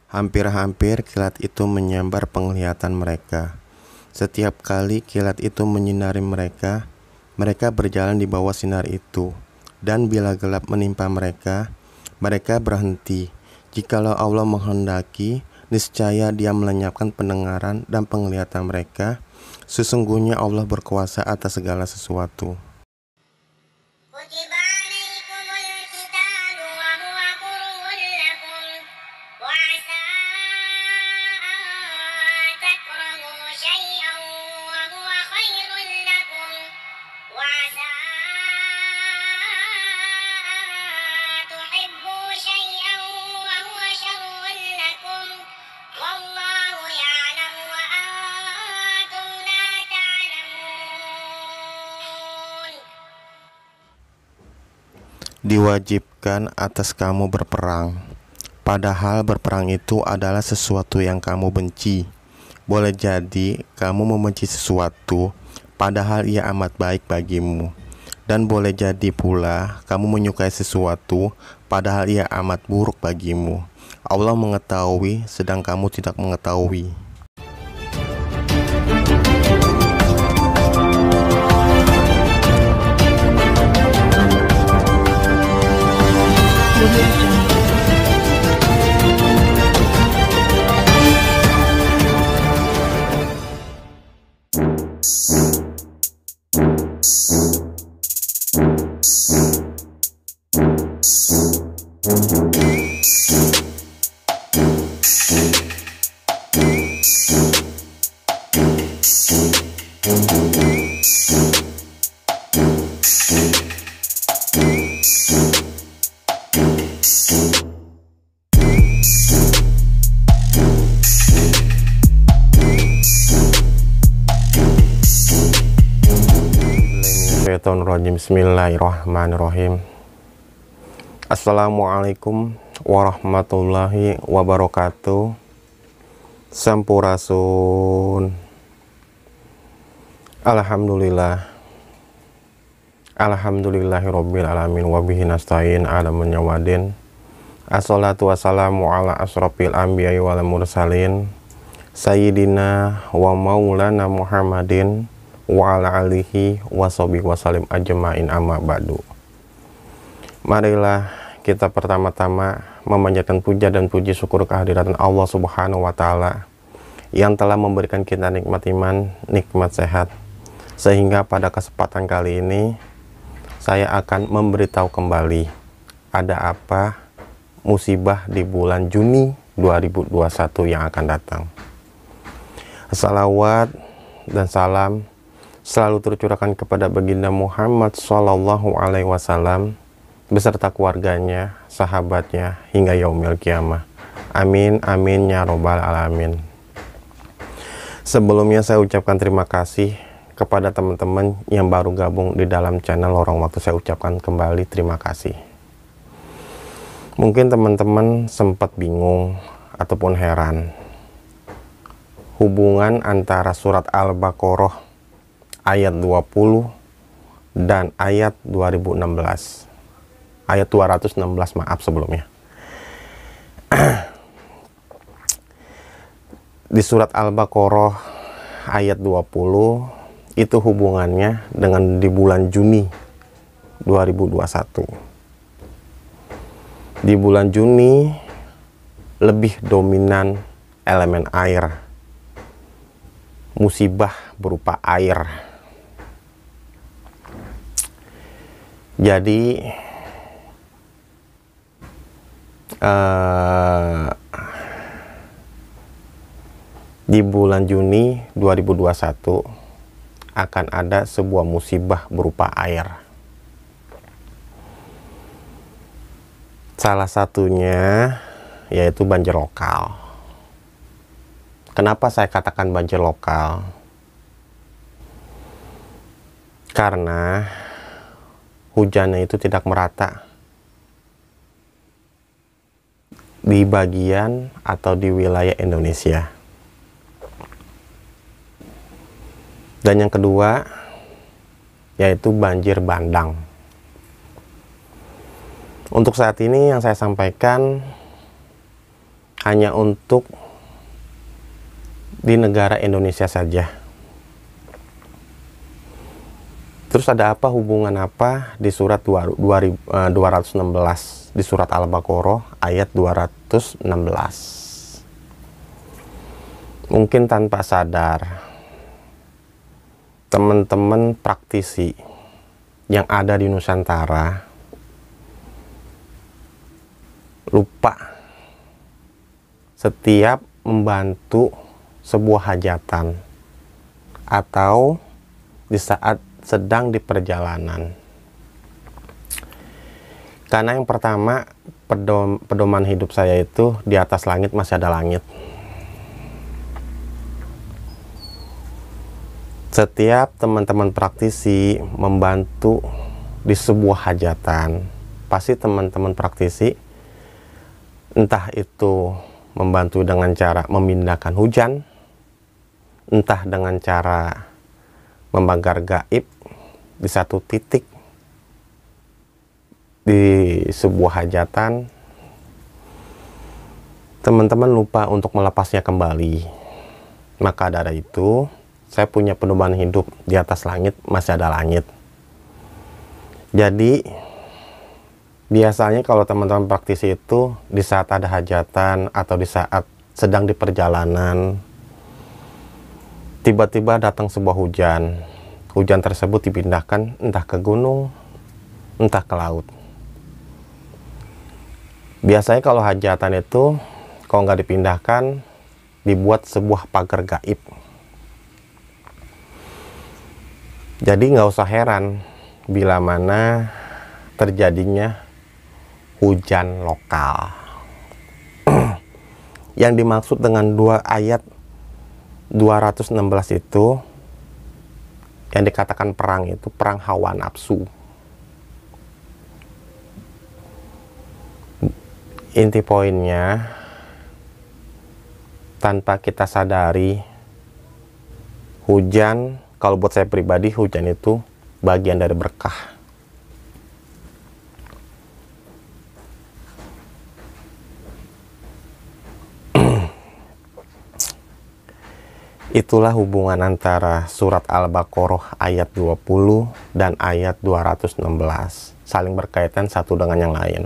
Hampir-hampir kilat itu menyambar penglihatan mereka. Setiap kali kilat itu menyinari mereka, mereka berjalan di bawah sinar itu. Dan bila gelap menimpa mereka, mereka berhenti. Jikalau Allah menghendaki, niscaya Dia melenyapkan pendengaran dan penglihatan mereka. Sesungguhnya Allah berkuasa atas segala sesuatu. Diwajibkan atas kamu berperang, padahal berperang itu adalah sesuatu yang kamu benci. Boleh jadi kamu membenci sesuatu, padahal ia amat baik bagimu. Dan boleh jadi pula kamu menyukai sesuatu, padahal ia amat buruk bagimu. Allah mengetahui, sedang kamu tidak mengetahui. Bismillahirrahmanirrahim. Assalamualaikum warahmatullahi wabarakatuh. Sampurasun. Alhamdulillah. Alhamdulillahirabbil alamin wa bihi nasta'in ala munyawadin. Assalatu wassalamu ala asrofil anbiya'i wal mursalin sayyidina wa maulana Muhammadin wa ala alihi wa sahbihi wasallim ajma'in, amma ba'du. Marilah kita pertama-tama memanjatkan puja dan puji syukur kehadiran Allah Subhanahu wa Ta'ala yang telah memberikan kita nikmat iman, nikmat sehat, sehingga pada kesempatan kali ini saya akan memberitahu kembali ada apa musibah di bulan Juni 2021 yang akan datang. Salawat dan salam selalu tercurahkan kepada baginda Muhammad Sallallahu Alaihi Wasallam beserta keluarganya, sahabatnya hingga yaumil kiamah. Amin amin ya robbal alamin. Sebelumnya saya ucapkan terima kasih kepada teman-teman yang baru gabung di dalam channel Lorong Waktu. Saya ucapkan kembali terima kasih. Mungkin teman-teman sempat bingung ataupun heran hubungan antara surat Al-Baqarah ayat 20 dan ayat 2016, ayat 216 maaf sebelumnya. Di surat Al-Baqarah ayat 20 itu hubungannya dengan di bulan Juni 2021. Di bulan Juni lebih dominan elemen air, musibah berupa air. Jadi di bulan Juni 2021 akan ada sebuah musibah berupa air. Salah satunya yaitu banjir lokal. Kenapa saya katakan banjir lokal? Karena hujannya itu tidak merata di bagian atau di wilayah Indonesia. Dan yang kedua yaitu banjir bandang. Untuk saat ini yang saya sampaikan hanya untuk di negara Indonesia saja. Terus ada apa, hubungan apa di surat 216, di surat Al-Baqarah ayat 216. Mungkin tanpa sadar teman-teman praktisi yang ada di Nusantara lupa setiap membantu sebuah hajatan atau di saat sedang di perjalanan. Karena yang pertama, pedoman hidup saya itu di atas langit masih ada langit. Setiap teman-teman praktisi membantu di sebuah hajatan, pasti teman-teman praktisi entah itu membantu dengan cara memindahkan hujan, entah dengan cara membanggar gaib di satu titik di sebuah hajatan, teman-teman lupa untuk melepasnya kembali. Maka dari itu, saya punya pedoman hidup di atas langit masih ada langit. Jadi biasanya kalau teman-teman praktisi itu di saat ada hajatan atau di saat sedang di perjalanan, tiba-tiba datang sebuah hujan. Hujan tersebut dipindahkan entah ke gunung, entah ke laut. Biasanya kalau hajatan itu, kalau nggak dipindahkan, dibuat sebuah pagar gaib. Jadi nggak usah heran bila mana terjadinya hujan lokal. Yang dimaksud dengan ayat 216 itu, yang dikatakan perang itu perang hawa nafsu. Inti poinnya, tanpa kita sadari, hujan, kalau buat saya pribadi, hujan itu bagian dari berkah. Itulah hubungan antara surat Al-Baqarah ayat 20 dan ayat 216. Saling berkaitan satu dengan yang lain.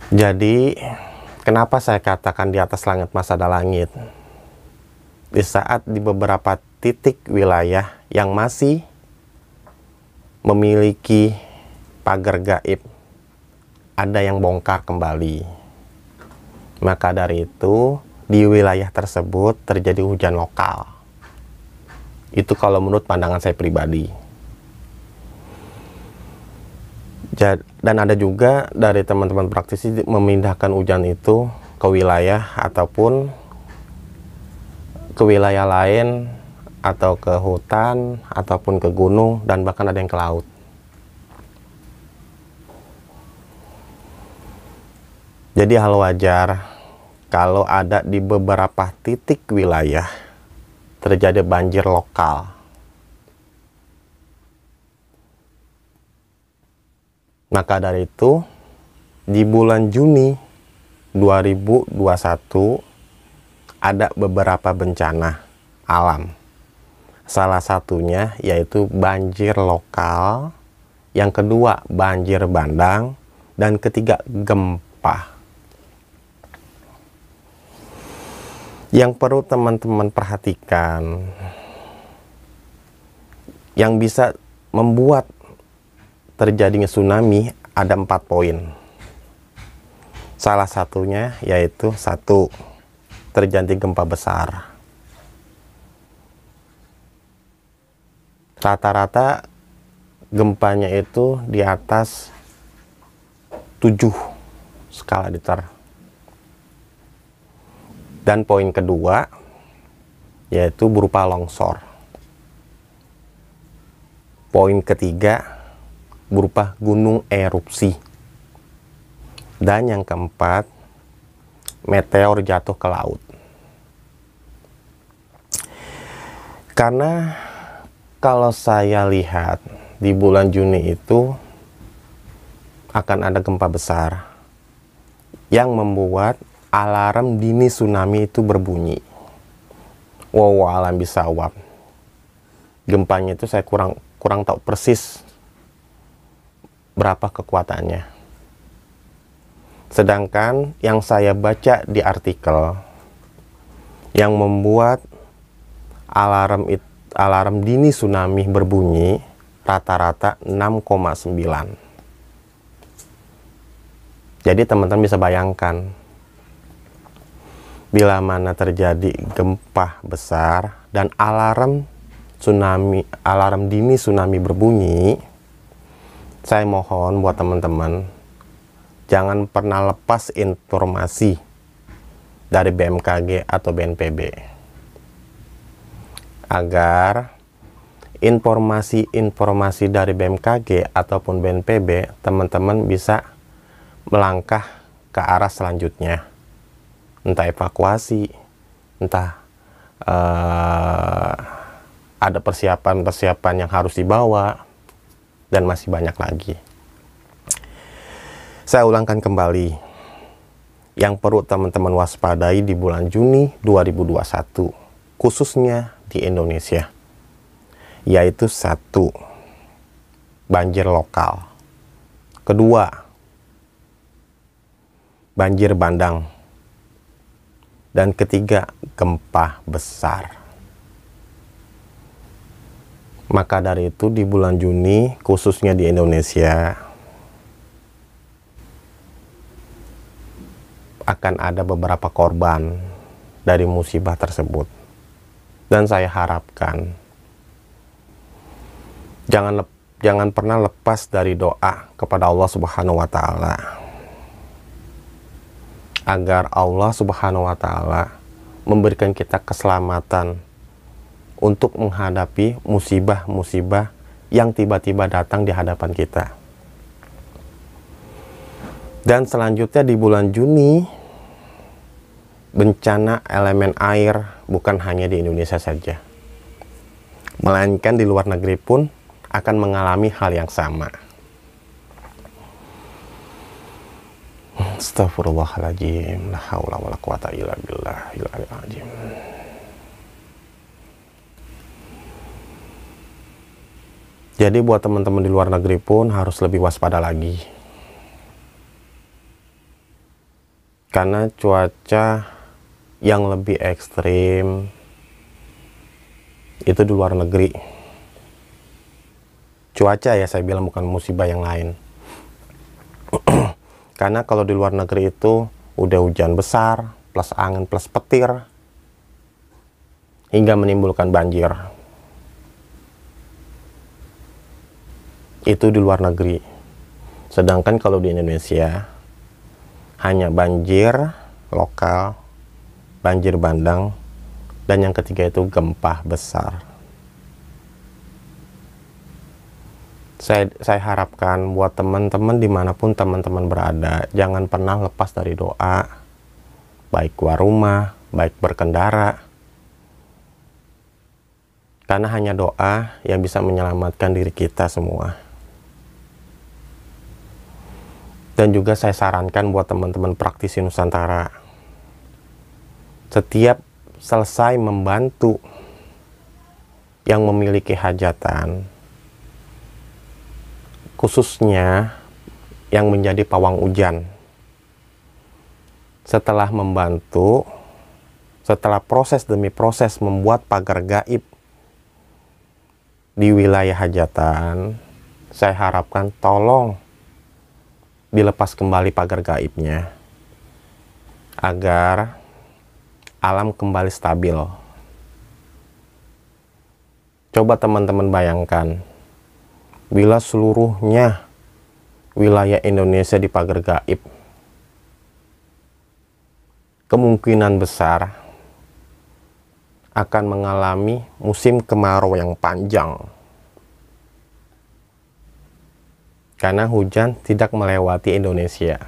Jadi, kenapa saya katakan di atas langit masih ada langit? Di saat di beberapa titik wilayah yang masih memiliki pagar gaib, ada yang bongkar kembali. Maka dari itu, di wilayah tersebut terjadi hujan lokal. Itu kalau menurut pandangan saya pribadi. Dan ada juga dari teman-teman praktisi memindahkan hujan itu ke wilayah ataupun ke wilayah lain, atau ke hutan, ataupun ke gunung, dan bahkan ada yang ke laut. Jadi hal wajar kalau ada di beberapa titik wilayah terjadi banjir lokal. Maka dari itu, di bulan Juni 2021 ada beberapa bencana alam. Salah satunya yaitu banjir lokal, yang kedua banjir bandang, dan ketiga gempa. Yang perlu teman-teman perhatikan, yang bisa membuat terjadinya tsunami ada 4 poin. Salah satunya yaitu 1, terjadi gempa besar. Rata-rata gempanya itu di atas 7 skala Richter. Dan poin kedua yaitu berupa longsor. Poin ketiga berupa gunung erupsi. Dan yang keempat, meteor jatuh ke laut. Karena kalau saya lihat di bulan Juni itu akan ada gempa besar. yang membuat alarm dini tsunami itu berbunyi. Wow, alam bisawab. Gempanya itu saya kurang tahu persis berapa kekuatannya. Sedangkan yang saya baca di artikel yang membuat alarm dini tsunami berbunyi rata-rata 6,9. Jadi teman-teman bisa bayangkan, bila mana terjadi gempa besar dan alarm dini tsunami berbunyi, saya mohon buat teman-teman jangan pernah lepas informasi dari BMKG atau BNPB, agar informasi dari BMKG ataupun BNPB teman-teman bisa melangkah ke arah selanjutnya, entah evakuasi, entah ada persiapan yang harus dibawa, dan masih banyak lagi. Saya ulangkan kembali, yang perlu teman-teman waspadai di bulan Juni 2021, khususnya di Indonesia, yaitu 1. Banjir lokal. 2. Banjir bandang. Dan 3. Gempa besar. Maka dari itu di bulan Juni, khususnya di Indonesia, akan ada beberapa korban dari musibah tersebut. Dan saya harapkan jangan pernah lepas dari doa kepada Allah Subhanahu wa Ta'ala, agar Allah Subhanahu wa Ta'ala memberikan kita keselamatan untuk menghadapi musibah-musibah yang tiba-tiba datang di hadapan kita. Dan selanjutnya di bulan Juni, bencana elemen air bukan hanya di Indonesia saja, melainkan di luar negeri pun akan mengalami hal yang sama. Astagfirullahaladzim, la haula wala quwata illa billahil azim. Jadi buat teman-teman di luar negeri pun harus lebih waspada lagi, karena cuaca yang lebih ekstrim itu di luar negeri. Cuaca ya, saya bilang, bukan musibah yang lain. Karena kalau di luar negeri itu udah hujan besar, plus angin, plus petir, hingga menimbulkan banjir. Itu di luar negeri. Sedangkan kalau di Indonesia hanya banjir lokal, banjir bandang, dan yang ketiga itu gempa besar. Saya harapkan buat teman-teman dimanapun teman-teman berada, jangan pernah lepas dari doa, baik keluar rumah, baik berkendara, karena hanya doa yang bisa menyelamatkan diri kita semua. Dan juga saya sarankan buat teman-teman praktisi Nusantara, setiap selesai membantu yang memiliki hajatan, khususnya yang menjadi pawang hujan, setelah membantu, setelah proses demi proses membuat pagar gaib di wilayah hajatan, saya harapkan tolong dilepas kembali pagar gaibnya, agar alam kembali stabil. Coba teman-teman bayangkan, bila seluruhnya wilayah Indonesia di pagar gaib, kemungkinan besar akan mengalami musim kemarau yang panjang, karena hujan tidak melewati Indonesia.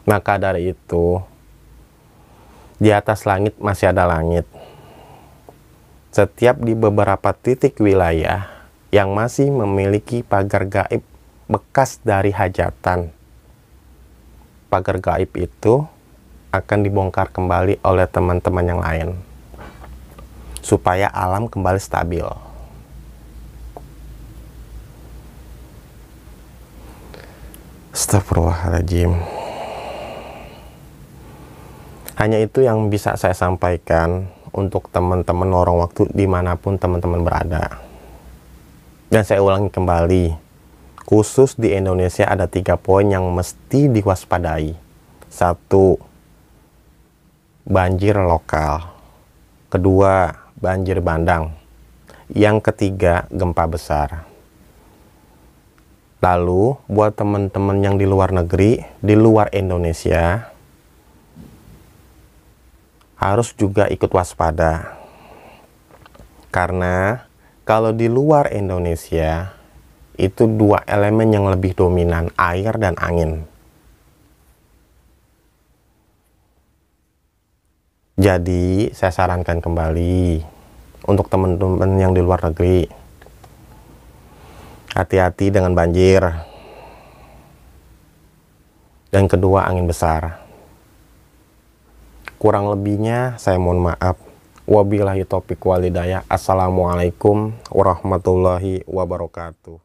Maka dari itu, di atas langit masih ada langit. Setiap di beberapa titik wilayah yang masih memiliki pagar gaib bekas dari hajatan, pagar gaib itu akan dibongkar kembali oleh teman-teman yang lain supaya alam kembali stabil. Astagfirullahaladzim. Hanya itu yang bisa saya sampaikan untuk teman-teman lorong waktu dimanapun teman-teman berada. Dan saya ulangi kembali, khusus di Indonesia ada 3 poin yang mesti diwaspadai. 1. Banjir lokal. 2. Banjir bandang. Yang ketiga, gempa besar. Lalu, buat teman-teman yang di luar negeri, di luar Indonesia, harus juga ikut waspada. Karena kalau di luar Indonesia, itu 2 elemen yang lebih dominan, air dan angin. Jadi, saya sarankan kembali untuk teman-teman yang di luar negeri, hati-hati dengan banjir. Dan kedua, angin besar. Kurang lebihnya saya mohon maaf. Wabillahi taufiq wal hidayah. Assalamualaikum warahmatullahi wabarakatuh.